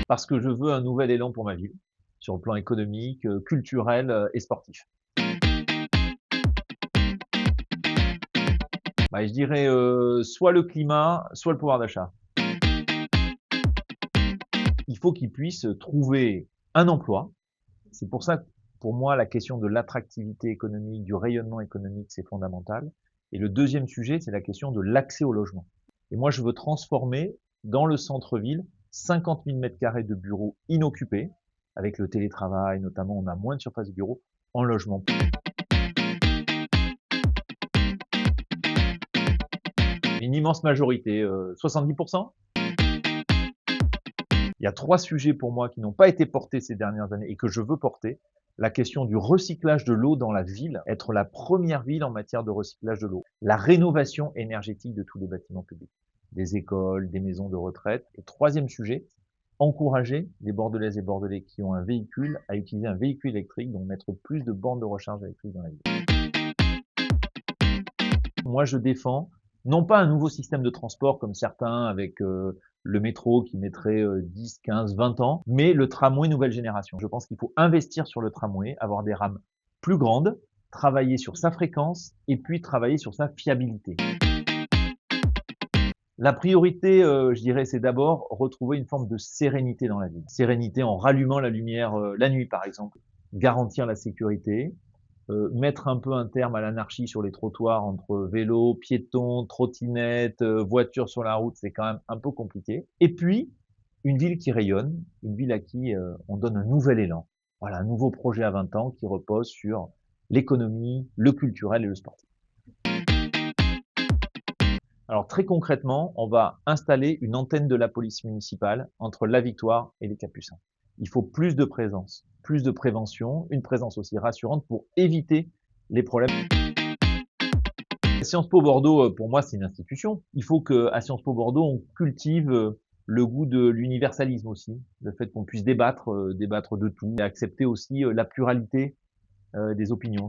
Parce que je veux un nouvel élan pour ma ville, sur le plan économique, culturel, et sportif. Bah, je dirais, soit le climat, soit le pouvoir d'achat. Il faut qu'ils puissent trouver un emploi. C'est pour ça que, pour moi, la question de l'attractivité économique, du rayonnement économique, c'est fondamental. Et le deuxième sujet, c'est la question de l'accès au logement. Et moi, je veux transformer dans le centre-ville 50 000 m² de bureaux inoccupés, avec le télétravail notamment, on a moins de surface de bureau, en logement. Une immense majorité, 70%. Il y a 3 sujets pour moi qui n'ont pas été portés ces dernières années et que je veux porter. La question du recyclage de l'eau dans la ville, être la première ville en matière de recyclage de l'eau. La rénovation énergétique de tous les bâtiments publics, des écoles, des maisons de retraite. Et troisième sujet, encourager les Bordelaises et Bordelais qui ont un véhicule à utiliser un véhicule électrique, donc mettre plus de bornes de recharge électrique dans la ville. Moi, je défends non pas un nouveau système de transport comme certains avec le métro qui mettrait 10, 15, 20 ans, mais le tramway nouvelle génération. Je pense qu'il faut investir sur le tramway, avoir des rames plus grandes, travailler sur sa fréquence et puis travailler sur sa fiabilité. La priorité, je dirais, c'est d'abord retrouver une forme de sérénité dans la ville. Sérénité en rallumant la lumière la nuit, par exemple. Garantir la sécurité, mettre un peu un terme à l'anarchie sur les trottoirs entre vélos, piétons, trottinettes, voitures sur la route, c'est quand même un peu compliqué. Et puis, une ville qui rayonne, une ville à qui on donne un nouvel élan. Voilà, un nouveau projet à 20 ans qui repose sur l'économie, le culturel et le sportif. Alors très concrètement, on va installer une antenne de la police municipale entre La Victoire et les Capucins. Il faut plus de présence, plus de prévention, une présence aussi rassurante pour éviter les problèmes. Sciences Po Bordeaux, pour moi, c'est une institution. Il faut qu'à Sciences Po Bordeaux, on cultive le goût de l'universalisme aussi, le fait qu'on puisse débattre de tout, et accepter aussi la pluralité des opinions.